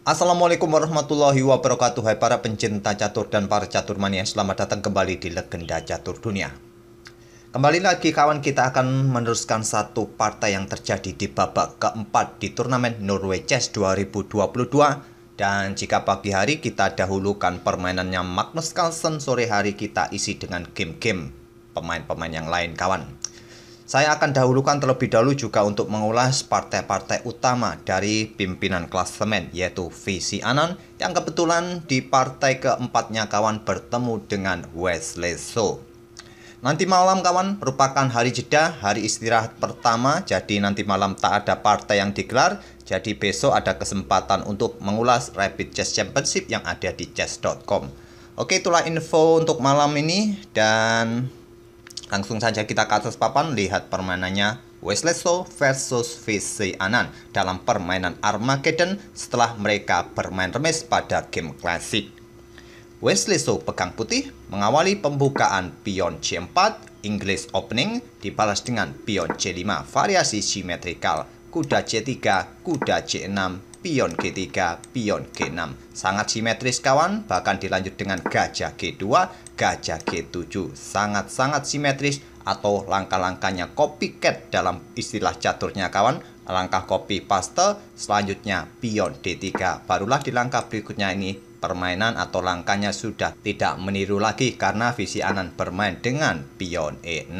Assalamualaikum warahmatullahi wabarakatuh. Hai para pencinta catur dan para catur mania, selamat datang kembali di Legenda Catur Dunia. Kembali lagi kawan, kita akan meneruskan satu partai yang terjadi di babak keempat di turnamen Norway Chess 2022. Dan jika pagi hari kita dahulukan permainannya Magnus Carlsen, sore hari kita isi dengan game-game pemain-pemain yang lain kawan. Saya akan dahulukan terlebih dahulu juga untuk mengulas partai-partai utama dari pimpinan klasemen, yaitu VC Anand yang kebetulan di partai keempatnya kawan bertemu dengan Wesley So. Nanti malam kawan merupakan hari jeda, hari istirahat pertama, jadi nanti malam tak ada partai yang digelar, jadi besok ada kesempatan untuk mengulas Rapid Chess Championship yang ada di chess.com. Oke, itulah info untuk malam ini dan langsung saja kita ke atas papan, lihat permainannya Wesley So versus VC Anand dalam permainan Armageddon setelah mereka bermain remis pada game klasik. Wesley So pegang putih, mengawali pembukaan pion C4, English opening, dibalas dengan pion C5, variasi simetrikal, kuda C3, kuda C6, pion G3, pion G6. Sangat simetris kawan, bahkan dilanjut dengan gajah G2, gajah G7. Sangat-sangat simetris atau langkah-langkahnya copycat dalam istilah caturnya kawan. Langkah copy paste, selanjutnya pion D3. Barulah di langkah berikutnya ini permainan atau langkahnya sudah tidak meniru lagi karena VC Anand bermain dengan pion E6.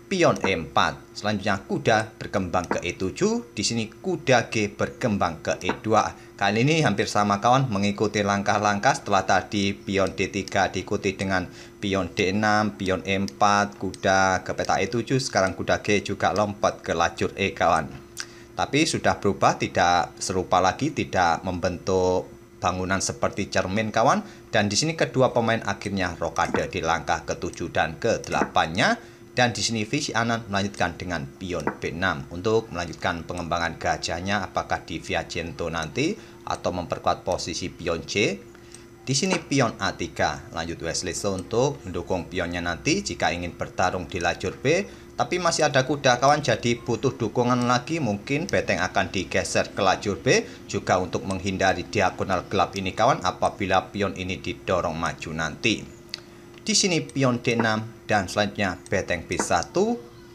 Pion E4, selanjutnya kuda berkembang ke E7, di sini kuda G berkembang ke E2. Kali ini hampir sama kawan, mengikuti langkah-langkah setelah tadi pion D3 diikuti dengan pion D6, pion E4, kuda ke peta E7, sekarang kuda G juga lompat ke lajur E kawan. Tapi sudah berubah, tidak serupa lagi, tidak membentuk bangunan seperti cermin kawan. Dan di sini kedua pemain akhirnya rokade di langkah ke-7 dan ke-8-nya. Dan di sini VC Anand melanjutkan dengan pion B6 untuk melanjutkan pengembangan gajahnya, apakah di Viagento nanti atau memperkuat posisi pion C. Di sini pion A3, lanjut Wesley So untuk mendukung pionnya nanti jika ingin bertarung di lajur B. Tapi masih ada kuda kawan, jadi butuh dukungan lagi, mungkin beteng akan digeser ke lajur B juga untuk menghindari diagonal gelap ini kawan apabila pion ini didorong maju nanti. Di sini pion D6 dan selanjutnya beteng B1,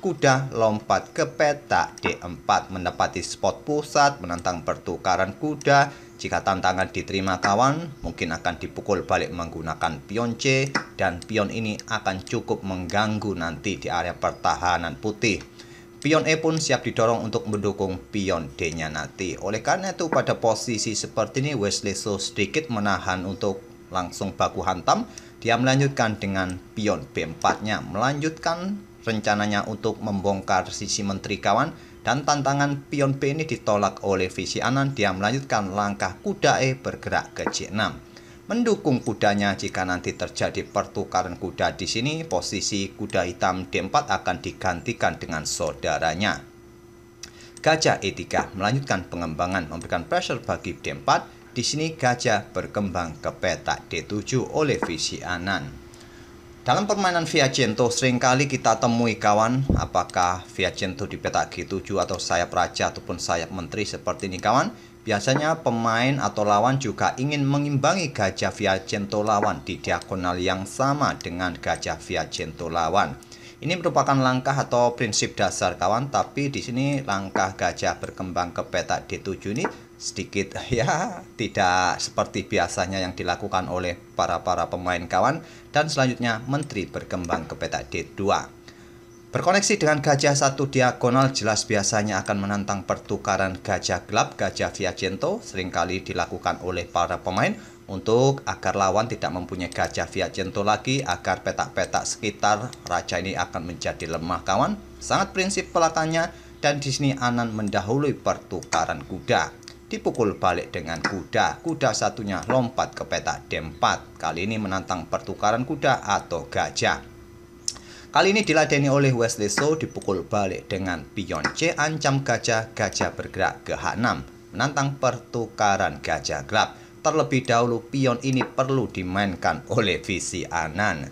kuda lompat ke peta D4 menepati spot pusat menantang pertukaran kuda. Jika tantangan diterima kawan, mungkin akan dipukul balik menggunakan pion C dan pion ini akan cukup mengganggu nanti di area pertahanan putih. Pion E pun siap didorong untuk mendukung pion D-nya nanti. Oleh karena itu pada posisi seperti ini Wesley So sedikit menahan untuk langsung baku hantam. Dia melanjutkan dengan pion B4-nya, melanjutkan rencananya untuk membongkar sisi menteri kawan. Dan tantangan pion B ini ditolak oleh VC Anand. Dia melanjutkan langkah kuda E bergerak ke C6, mendukung kudanya jika nanti terjadi pertukaran kuda. Di sini posisi kuda hitam D4 akan digantikan dengan saudaranya. Gajah E3 melanjutkan pengembangan, memberikan pressure bagi D4. Di sini gajah berkembang ke peta D7 oleh VC Anand. Dalam permainan Viagento seringkali kita temui kawan, apakah Viagento di peta G7 atau sayap raja ataupun sayap menteri seperti ini kawan. Biasanya pemain atau lawan juga ingin mengimbangi gajah Viagento lawan di diagonal yang sama dengan gajah Viagento lawan. Ini merupakan langkah atau prinsip dasar kawan, tapi di sini langkah gajah berkembang ke peta D7 ini sedikit ya tidak seperti biasanya yang dilakukan oleh para pemain kawan. Dan selanjutnya menteri berkembang ke peta D2. Berkoneksi dengan gajah satu diagonal jelas biasanya akan menantang pertukaran gajah gelap, gajah Viagento seringkali dilakukan oleh para pemain untuk agar lawan tidak mempunyai gajah Viagento lagi, agar petak-petak sekitar raja ini akan menjadi lemah kawan. Sangat prinsip pelakannya. Dan di sini Anand mendahului pertukaran kuda. Dipukul balik dengan kuda. Kuda satunya lompat ke peta D4. Kali ini menantang pertukaran kuda atau gajah. Kali ini diladeni oleh Wesley So, dipukul balik dengan pion C, ancam gajah, gajah bergerak ke H6, menantang pertukaran gajah gelap. Terlebih dahulu pion ini perlu dimainkan oleh VC Anand.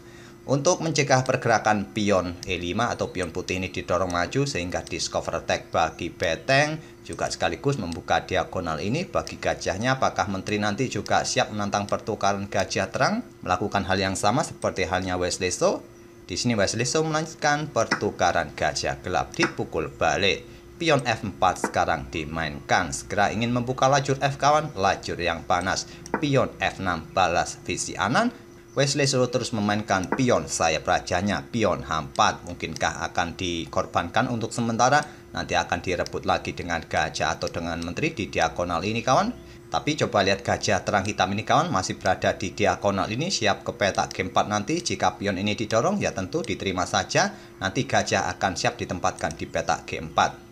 Untuk mencegah pergerakan pion E5 atau pion putih ini didorong maju sehingga discover attack bagi beteng, juga sekaligus membuka diagonal ini bagi gajahnya. Apakah menteri nanti juga siap menantang pertukaran gajah terang, melakukan hal yang sama seperti halnya Wesley So? Di sini Wesley So melanjutkan pertukaran gajah gelap dipukul balik. Pion F4 sekarang dimainkan. Segera ingin membuka lajur F kawan, lajur yang panas. Pion F6 balas visi Anan. Wesley So terus memainkan pion sayap rajanya, pion H4. Mungkinkah akan dikorbankan untuk sementara? Nanti akan direbut lagi dengan gajah atau dengan menteri di diagonal ini kawan. Tapi coba lihat gajah terang hitam ini kawan, masih berada di diagonal ini, siap ke petak G4 nanti. Jika pion ini didorong ya tentu diterima saja. Nanti gajah akan siap ditempatkan di petak G4.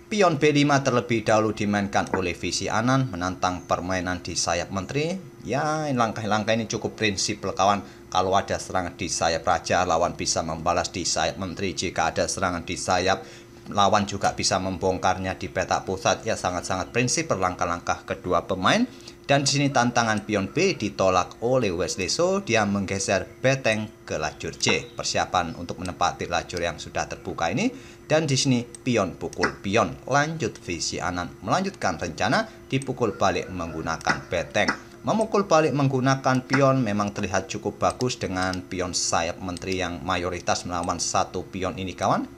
Pion B5 terlebih dahulu dimainkan oleh visi Anan, menantang permainan di sayap menteri. Ya, langkah-langkah ini cukup prinsipil kawan. Kalau ada serangan di sayap raja, lawan bisa membalas di sayap menteri. Jika ada serangan di sayap, lawan juga bisa membongkarnya di petak pusat. Ya, sangat-sangat prinsipil langkah-langkah kedua pemain. Dan di sini tantangan pion B ditolak oleh Wesley So. Dia menggeser beteng ke lajur C. Persiapan untuk menempati lajur yang sudah terbuka ini. Dan di sini pion pukul pion. Lanjut visi Anan melanjutkan rencana dipukul balik menggunakan beteng. Memukul balik menggunakan pion memang terlihat cukup bagus dengan pion sayap menteri yang mayoritas melawan satu pion ini kawan.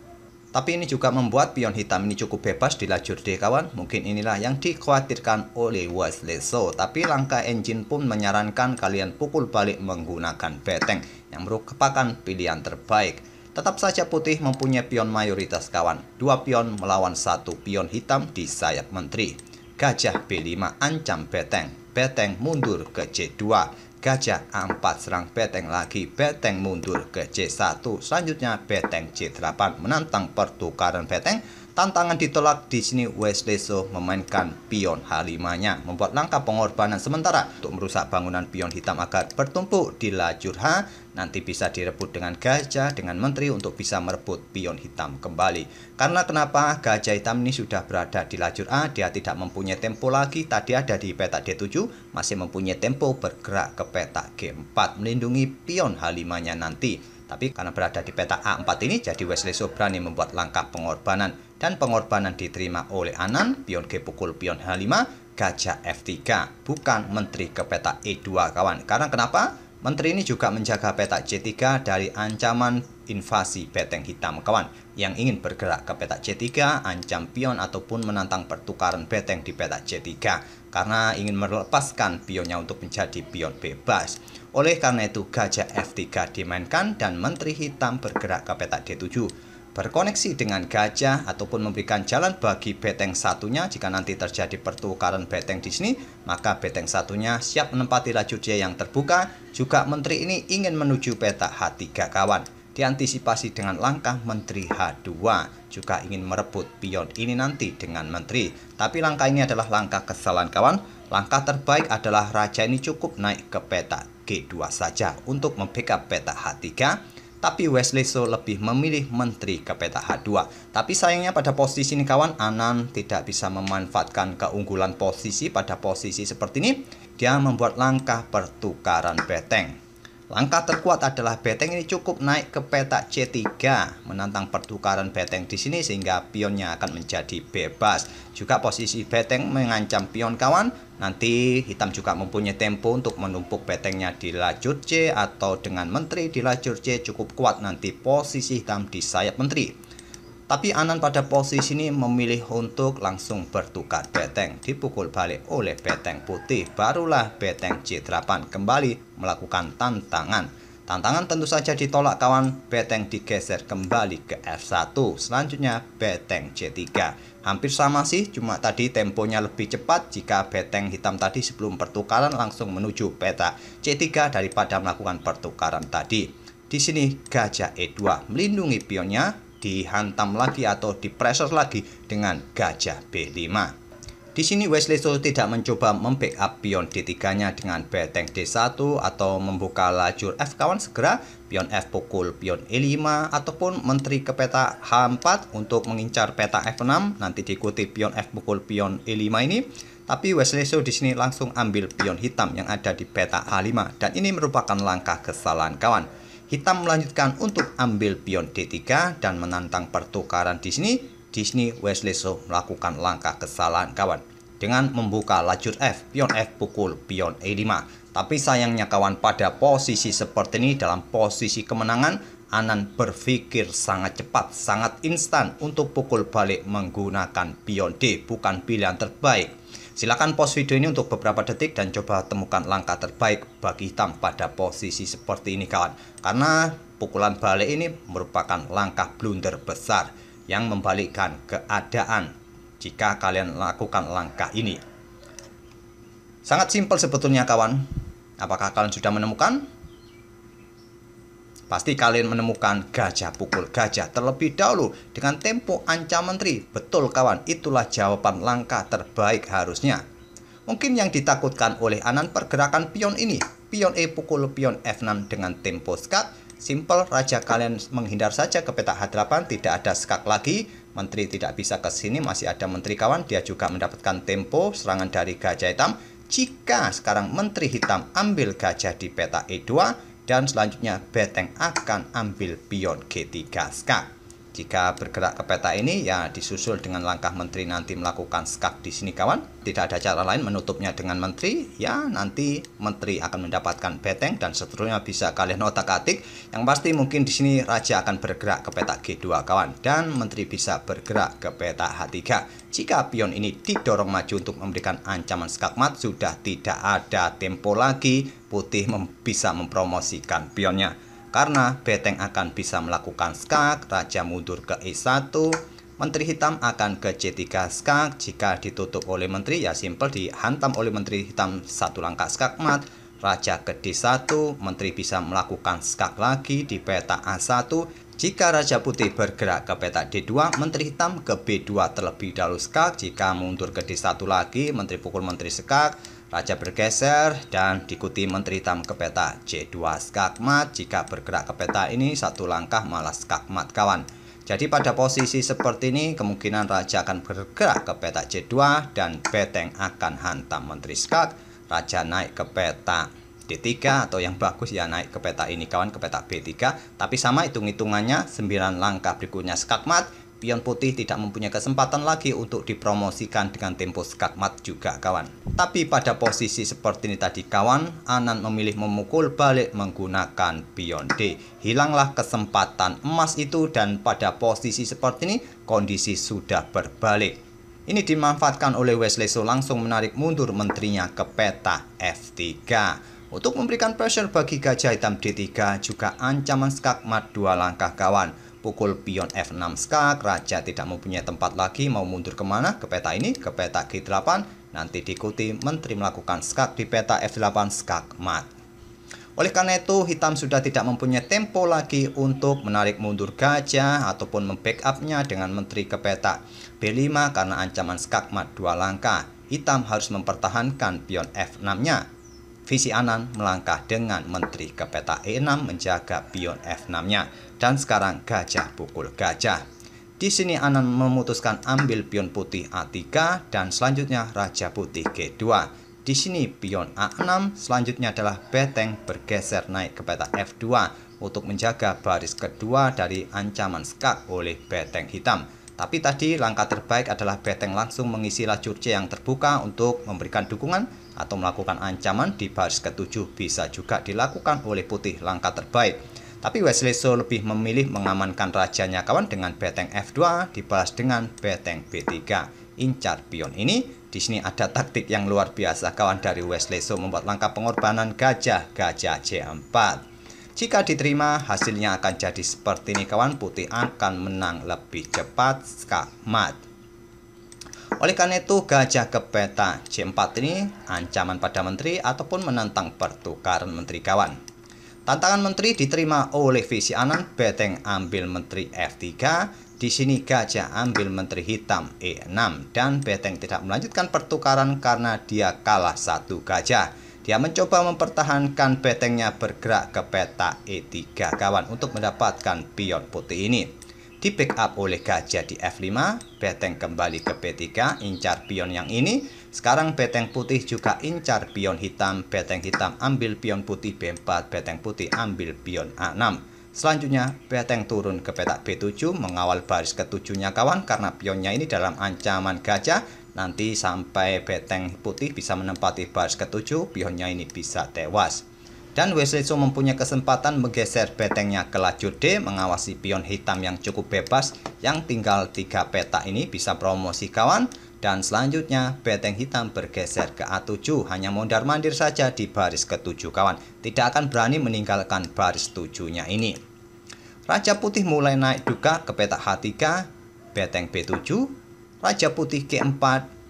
Tapi ini juga membuat pion hitam ini cukup bebas di lajur D kawan. Mungkin inilah yang dikhawatirkan oleh Wesley So. Tapi langkah engine pun menyarankan kalian pukul balik menggunakan beteng, yang merupakan pilihan terbaik. Tetap saja putih mempunyai pion mayoritas kawan. Dua pion melawan satu pion hitam di sayap menteri. Gajah B5 ancam beteng. Beteng mundur ke C2. Gajah A4 serang beteng lagi. Beteng mundur ke C1. Selanjutnya beteng C8 menantang pertukaran beteng. Tantangan ditolak. Di sini Wesley So memainkan pion H5-nya, membuat langkah pengorbanan sementara untuk merusak bangunan pion hitam agar bertumpuk di lajur H. Nanti bisa direbut dengan gajah, dengan menteri untuk bisa merebut pion hitam kembali. Karena kenapa? Gajah hitam ini sudah berada di lajur A, dia tidak mempunyai tempo lagi. Tadi ada di petak D7, masih mempunyai tempo bergerak ke petak G4, melindungi pion H5-nya nanti. Tapi karena berada di petak A4 ini, jadi Wesley So berani membuat langkah pengorbanan. Dan pengorbanan diterima oleh Anan, pion G pukul pion H5, gajah F3. Bukan menteri ke petak E2 kawan. Karena kenapa? Menteri ini juga menjaga petak C3 dari ancaman invasi beteng hitam kawan. Yang ingin bergerak ke petak C3, ancam pion ataupun menantang pertukaran beteng di petak C3. Karena ingin melepaskan pionnya untuk menjadi pion bebas. Oleh karena itu gajah F3 dimainkan dan menteri hitam bergerak ke petak D7. Berkoneksi dengan gajah ataupun memberikan jalan bagi beteng satunya. Jika nanti terjadi pertukaran beteng di sini, maka beteng satunya siap menempati lajur D yang terbuka. Juga menteri ini ingin menuju petak H3 kawan. Diantisipasi dengan langkah menteri H2. Juga ingin merebut pion ini nanti dengan menteri. Tapi langkah ini adalah langkah kesalahan kawan. Langkah terbaik adalah raja ini cukup naik ke petak G2 saja untuk membackup petak H3. Tapi Wesley So lebih memilih menteri ke petak H2. Tapi sayangnya pada posisi ini kawan, Anan tidak bisa memanfaatkan keunggulan posisi pada posisi seperti ini. Dia membuat langkah pertukaran beteng. Langkah terkuat adalah beteng ini cukup naik ke petak C3, menantang pertukaran beteng di sini sehingga pionnya akan menjadi bebas. Juga posisi beteng mengancam pion kawan. Nanti hitam juga mempunyai tempo untuk menumpuk betengnya di lajur C atau dengan menteri di lajur C cukup kuat nanti posisi hitam di sayap menteri. Tapi Anan pada posisi ini memilih untuk langsung bertukar beteng, dipukul balik oleh beteng putih. Barulah beteng C8 kembali melakukan tantangan. Tantangan tentu saja ditolak kawan, beteng digeser kembali ke F1. Selanjutnya beteng C3. Hampir sama sih, cuma tadi temponya lebih cepat jika beteng hitam tadi sebelum pertukaran langsung menuju petak C3 daripada melakukan pertukaran tadi. Di sini gajah E2 melindungi pionnya, dihantam lagi atau dipressure lagi dengan gajah B5. Di sini Wesley So tidak mencoba membackup pion D3-nya dengan beteng D1 atau membuka lajur F kawan. Segera pion F pukul pion E5 ataupun menteri ke petak H4 untuk mengincar petak F6. Nanti diikuti pion F pukul pion E5 ini. Tapi Wesley So di sini langsung ambil pion hitam yang ada di petak H5 dan ini merupakan langkah kesalahan kawan. Hitam melanjutkan untuk ambil pion D3 dan menantang pertukaran di sini. Di sini Wesleso melakukan langkah kesalahan kawan dengan membuka lajur F. Pion F pukul pion E5. Tapi sayangnya kawan, pada posisi seperti ini, dalam posisi kemenangan, Anan berpikir sangat cepat, sangat instan untuk pukul balik menggunakan pion D. Bukan pilihan terbaik. Silakan pause video ini untuk beberapa detik dan coba temukan langkah terbaik bagi hitam pada posisi seperti ini kawan. Karena pukulan balik ini merupakan langkah blunder besar yang membalikkan keadaan jika kalian lakukan langkah ini. Sangat simpel sebetulnya kawan. Apakah kalian sudah menemukan? Pasti kalian menemukan gajah pukul gajah terlebih dahulu dengan tempo ancam menteri. Betul kawan, itulah jawaban langkah terbaik harusnya. Mungkin yang ditakutkan oleh Anan pergerakan pion ini. Pion E pukul pion F6 dengan tempo skak. Simple, raja kalian menghindar saja ke petak H8, tidak ada skak lagi. Menteri tidak bisa ke sini, masih ada menteri kawan. Dia juga mendapatkan tempo serangan dari gajah hitam. Jika sekarang menteri hitam ambil gajah di peta E2 dan selanjutnya beteng akan ambil pion G3 skak. Jika bergerak ke peta ini ya disusul dengan langkah menteri nanti melakukan skak di sini kawan. Tidak ada cara lain menutupnya dengan menteri. Ya nanti menteri akan mendapatkan beteng dan seterusnya bisa kalian otak-atik. Yang pasti mungkin di sini raja akan bergerak ke peta G2 kawan dan menteri bisa bergerak ke peta H3. Jika pion ini didorong maju untuk memberikan ancaman skakmat, sudah tidak ada tempo lagi putih bisa mempromosikan pionnya. Karena beteng akan bisa melakukan skak, raja mundur ke E1, menteri hitam akan ke C3 skak. Jika ditutup oleh menteri ya simpel dihantam oleh menteri hitam satu langkah skakmat. Raja ke D1, menteri bisa melakukan skak lagi di peta A1. Jika raja putih bergerak ke peta D2, menteri hitam ke B2 terlebih dahulu skak. Jika mundur ke D1 lagi, menteri pukul menteri skak. Raja bergeser dan diikuti menteri hitam ke peta C2 skakmat. Jika bergerak ke peta ini satu langkah malah skakmat kawan. Jadi pada posisi seperti ini kemungkinan raja akan bergerak ke peta C2 dan beteng akan hantam menteri skak. Raja naik ke peta D3 atau yang bagus ya naik ke peta ini kawan, ke peta B3. Tapi sama hitung-hitungannya 9 langkah berikutnya skakmat. Pion putih tidak mempunyai kesempatan lagi untuk dipromosikan dengan tempo skakmat juga kawan. Tapi pada posisi seperti ini tadi kawan, Anan memilih memukul balik menggunakan pion D. Hilanglah kesempatan emas itu dan pada posisi seperti ini kondisi sudah berbalik. Ini dimanfaatkan oleh Wesleso langsung menarik mundur menterinya ke peta F3. Untuk memberikan pressure bagi gajah hitam D3 juga ancaman skakmat 2 langkah kawan. Pukul pion F6 skak, raja tidak mempunyai tempat lagi mau mundur kemana, ke peta ini, ke peta G8, nanti diikuti menteri melakukan skak di peta F8 skakmat. Oleh karena itu hitam sudah tidak mempunyai tempo lagi untuk menarik mundur gajah ataupun membackupnya dengan menteri ke peta B5 karena ancaman skakmat 2 langkah. Hitam harus mempertahankan pion F6-nya. Visi Anan melangkah dengan menteri ke peta E6 menjaga pion F6-nya. Dan sekarang gajah pukul gajah. Di sini Anan memutuskan ambil pion putih A3 dan selanjutnya raja putih G2. Di sini pion A6, selanjutnya adalah beteng bergeser naik ke peta F2 untuk menjaga baris kedua dari ancaman skak oleh beteng hitam. Tapi tadi langkah terbaik adalah beteng langsung mengisi lajur C yang terbuka untuk memberikan dukungan atau melakukan ancaman di baris ke-7 bisa juga dilakukan oleh putih langkah terbaik. Tapi Wesleso lebih memilih mengamankan rajanya kawan dengan beteng F2 dibalas dengan beteng B3. Incar pion ini. Di sini ada taktik yang luar biasa kawan dari Wesleso membuat langkah pengorbanan gajah C4. Jika diterima hasilnya akan jadi seperti ini kawan, putih akan menang lebih cepat skakmat. Oleh karena itu gajah ke peta C4 ini ancaman pada menteri ataupun menantang pertukaran menteri kawan. Tantangan menteri diterima oleh visi Anan, beteng ambil menteri F3. Di sini gajah ambil menteri hitam E6 dan beteng tidak melanjutkan pertukaran karena dia kalah satu gajah. Dia mencoba mempertahankan betengnya bergerak ke peta E3 kawan untuk mendapatkan pion putih ini. Di backup oleh gajah di F5, beteng kembali ke P3, incar pion yang ini. Sekarang beteng putih juga incar pion hitam. Beteng hitam ambil pion putih B4, beteng putih ambil pion A6. Selanjutnya beteng turun ke petak B7 mengawal baris ketujuhnya kawan, karena pionnya ini dalam ancaman gajah. Nanti sampai beteng putih bisa menempati baris ketujuh, pionnya ini bisa tewas. Dan Wesley So mempunyai kesempatan menggeser betengnya ke lajur D, mengawasi pion hitam yang cukup bebas, yang tinggal 3 petak ini bisa promosi kawan. Dan selanjutnya beteng hitam bergeser ke A7, hanya mondar-mandir saja di baris ke-7 kawan, tidak akan berani meninggalkan baris 7-nya ini. Raja putih mulai naik juga ke petak H3, beteng B7, Raja putih G4,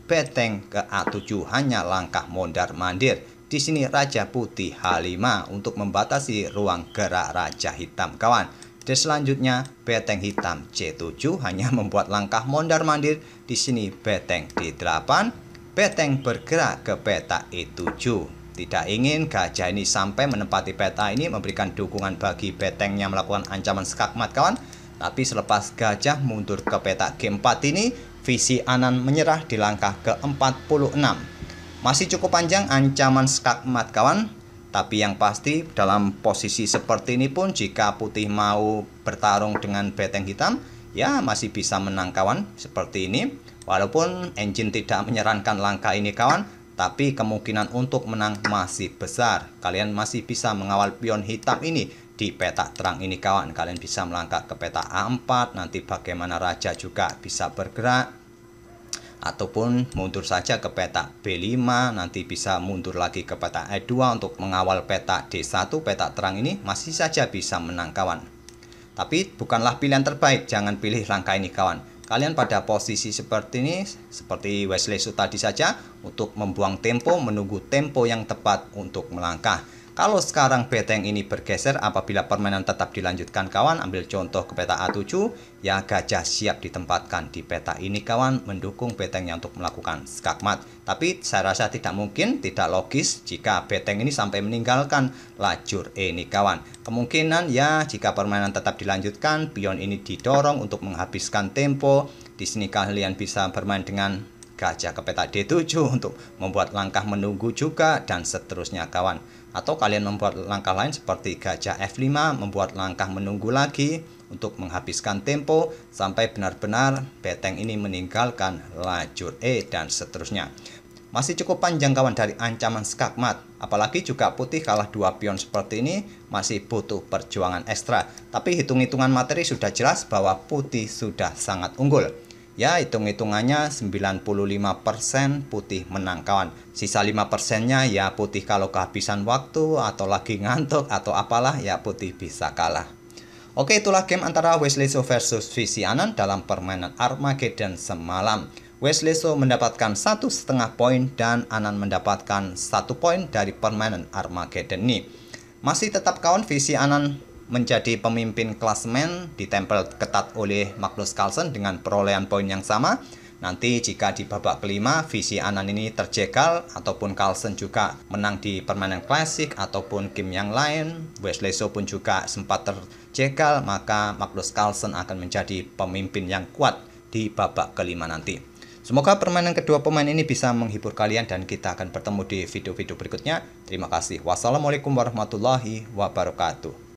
beteng ke A7, hanya langkah mondar-mandir. Di sini Raja putih H5 untuk membatasi ruang gerak Raja hitam kawan. Dan selanjutnya beteng hitam C7 hanya membuat langkah mondar-mandir. Di sini beteng D8, beteng bergerak ke peta E7. Tidak ingin gajah ini sampai menempati peta ini, memberikan dukungan bagi betengnya melakukan ancaman skakmat kawan. Tapi selepas gajah mundur ke peta G4 ini, visi Anan menyerah di langkah ke-46. Masih cukup panjang ancaman skakmat kawan. Tapi yang pasti dalam posisi seperti ini pun, jika putih mau bertarung dengan beteng hitam, ya masih bisa menang kawan seperti ini. Walaupun engine tidak menyarankan langkah ini kawan, tapi kemungkinan untuk menang masih besar. Kalian masih bisa mengawal pion hitam ini di peta terang ini kawan. Kalian bisa melangkah ke peta A4, nanti bagaimana raja juga bisa bergerak. Ataupun mundur saja ke peta B5, nanti bisa mundur lagi ke peta E2 untuk mengawal peta D1. Peta terang ini masih saja bisa menang kawan. Tapi bukanlah pilihan terbaik, jangan pilih langkah ini kawan. Kalian pada posisi seperti ini, seperti Wesley So tadi saja, untuk membuang tempo, menunggu tempo yang tepat untuk melangkah. Kalau sekarang beteng ini bergeser, apabila permainan tetap dilanjutkan kawan, ambil contoh ke peta A7, ya gajah siap ditempatkan di peta ini kawan, mendukung betengnya untuk melakukan skakmat. Tapi saya rasa tidak mungkin, tidak logis jika beteng ini sampai meninggalkan lajur E ini kawan. Kemungkinan ya jika permainan tetap dilanjutkan, pion ini didorong untuk menghabiskan tempo. Di sini kalian bisa bermain dengan gajah ke peta D7 untuk membuat langkah menunggu juga, dan seterusnya kawan. Atau kalian membuat langkah lain seperti gajah F5, membuat langkah menunggu lagi untuk menghabiskan tempo sampai benar-benar beteng ini meninggalkan lajur E, dan seterusnya. Masih cukup panjang kawan dari ancaman skakmat, apalagi juga putih kalah 2 pion seperti ini, masih butuh perjuangan ekstra. Tapi hitung-hitungan materi sudah jelas bahwa putih sudah sangat unggul. Ya, hitung-hitungannya 95% putih menang kawan. Sisa 5%-nya ya putih kalau kehabisan waktu atau lagi ngantuk atau apalah, ya putih bisa kalah. Oke, itulah game antara Wesley So versus Visi Anan dalam permainan Armageddon semalam. Wesley So mendapatkan 1,5 poin dan Anan mendapatkan 1 poin dari permainan Armageddon ini. Masih tetap kawan, Visi Anan menjadi pemimpin klasemen, ditempel ketat oleh Magnus Carlsen dengan perolehan poin yang sama. Nanti jika di babak kelima Visi Anan ini terjegal ataupun Carlsen juga menang di permainan klasik ataupun game yang lain, Wesley So pun juga sempat terjegal, maka Magnus Carlsen akan menjadi pemimpin yang kuat di babak kelima nanti. Semoga permainan kedua pemain ini bisa menghibur kalian dan kita akan bertemu di video-video berikutnya. Terima kasih. Wassalamualaikum warahmatullahi wabarakatuh.